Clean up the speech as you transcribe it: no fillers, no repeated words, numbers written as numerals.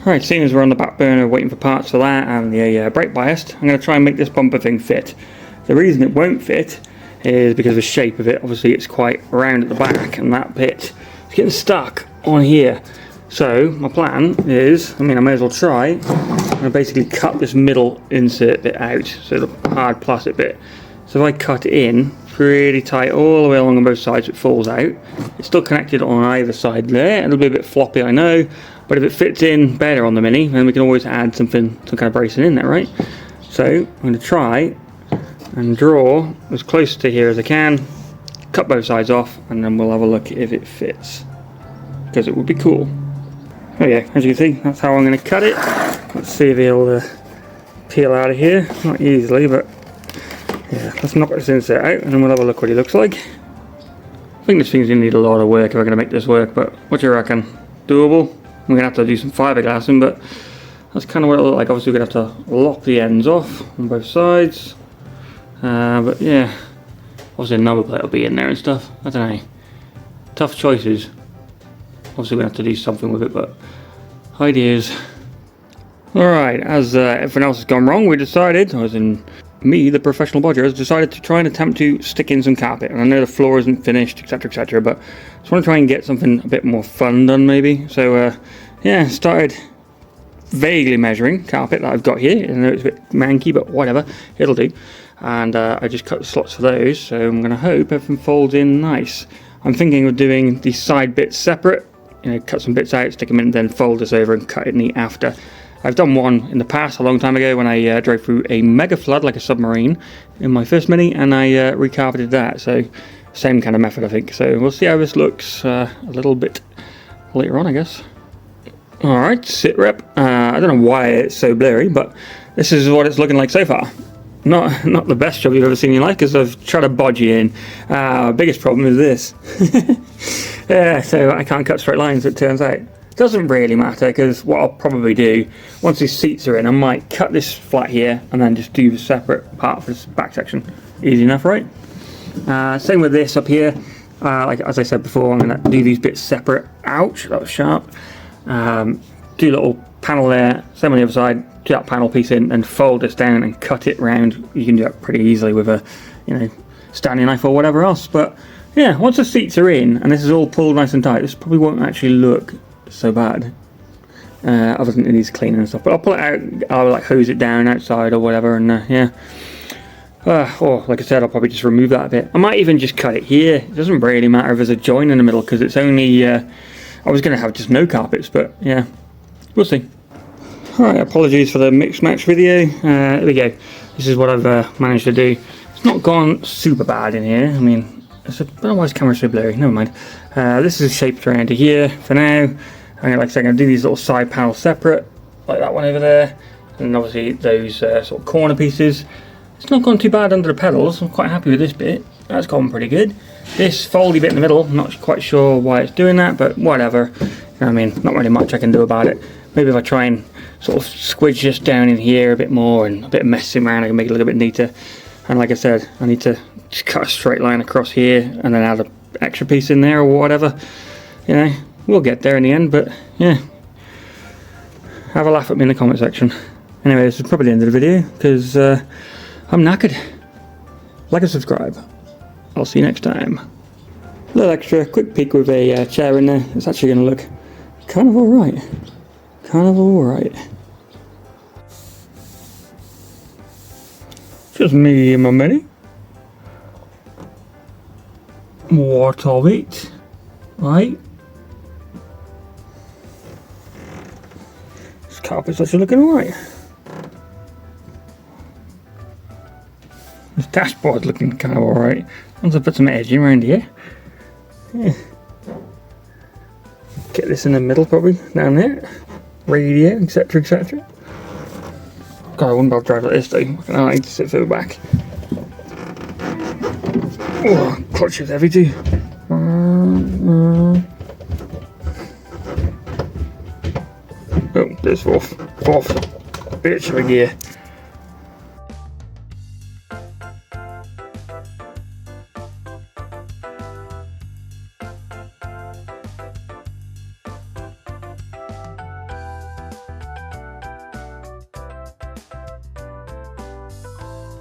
Alright, seeing as we're on the back burner waiting for parts for that and the brake bias, I'm going to try and make this bumper thing fit. The reason it won't fit is because of the shape of it. Obviously it's quite round at the back and that bit is getting stuck on here. So my plan is, I may as well try, I'm going to basically cut this middle insert bit out, so the hard plastic bit. So if I cut it in pretty tight all the way along on both sides, it falls out. It's still connected on either side there. It'll be a bit floppy, I know, but if it fits in better on the Mini, then we can always add some kind of bracing in there, right? So I'm going to try and draw as close to here as I can, cut both sides off, and then we'll have a look if it fits, because it would be cool. Oh yeah, as you can see, that's how I'm going to cut it. Let's see if it'll peel out of here. Not easily, but yeah, let's knock this insert out and then we'll have a look what he looks like. I think this thing's going to need a lot of work if I'm going to make this work, but what do you reckon? Doable? We're going to have to do some fiberglassing, but that's kind of what it looks like. Obviously we're going to have to lock the ends off on both sides. But yeah, obviously a number plate will be in there and stuff. I don't know. Tough choices. Obviously we have to do something with it, but ideas. Alright, as everything else has gone wrong, we decided, as in me, the professional bodger, has decided to try and attempt to stick in some carpet. And I know the floor isn't finished, etc, but I just want to try and get something a bit more fun done maybe. So yeah, started vaguely measuring carpet that I've got here. I know it's a bit manky, but whatever, it'll do. And I just cut the slots for those, so I'm going to hope everything folds in nice. I'm thinking of doing these side bits separate, cut some bits out, stick them in, then fold this over and cut it neat after. I've done one in the past, a long time ago, when I drove through a mega flood like a submarine in my first Mini, and I recarpeted that, so same kind of method I think. So we'll see how this looks a little bit later on, I guess. Alright, sit rep. I don't know why it's so blurry, but this is what it's looking like so far. Not the best job you've ever seen in your life, because I've tried to bodge you in. Biggest problem is this. Yeah, so I can't cut straight lines, it turns out. Doesn't really matter, because what I'll probably do, once these seats are in, I might cut this flat here and then just do the separate part for this back section. Easy enough, right? Same with this up here. Like as I said before, I'm going to do these bits separate. Ouch, that was sharp. Do a little panel there, same on the other side, do that panel piece in and fold this down and cut it round. You can do that pretty easily with a, Stanley knife or whatever else. But yeah, once the seats are in and this is all pulled nice and tight, this probably won't actually look so bad, other than it needs cleaning and stuff. But I'll pull it out, I'll like hose it down outside or whatever, and yeah. Or like I said, I'll probably just remove that a bit. I might even just cut it here. It doesn't really matter if there's a joint in the middle, because it's only I was going to have just no carpets, but yeah, we'll see. Alright, apologies for the mixed match video. Here we go. This is what I've managed to do. It's not gone super bad in here. I don't know why this camera's so blurry, never mind. This is shaped around to here for now. Like I said, I'm going to do these little side panels separate, like that one over there, and obviously those sort of corner pieces. It's not gone too bad under the pedals. I'm quite happy with this bit. That's gone pretty good. This foldy bit in the middle, I'm not quite sure why it's doing that, but whatever. Not really much I can do about it. Maybe if I try and sort of squidge this down in here a bit more and a bit of messing around, I can make it a little bit neater. And like I said, I need to just cut a straight line across here and then add an extra piece in there or whatever. We'll get there in the end, but yeah. Have a laugh at me in the comment section. Anyway, this is probably the end of the video, because I'm knackered. Like and subscribe. I'll see you next time. A little extra quick peek with a chair in there. It's actually going to look kind of alright. Just me and my Mini. What of it? Right? This carpet's actually looking alright. This dashboard's looking kind of alright. Once I put some edging around here. Yeah. Get this in the middle probably, down there. Radio, etc. God, I wouldn't be able to drive like this though. I need to sit further back. Oh, clutch is heavy too. Oh, there's fourth bitch of a gear.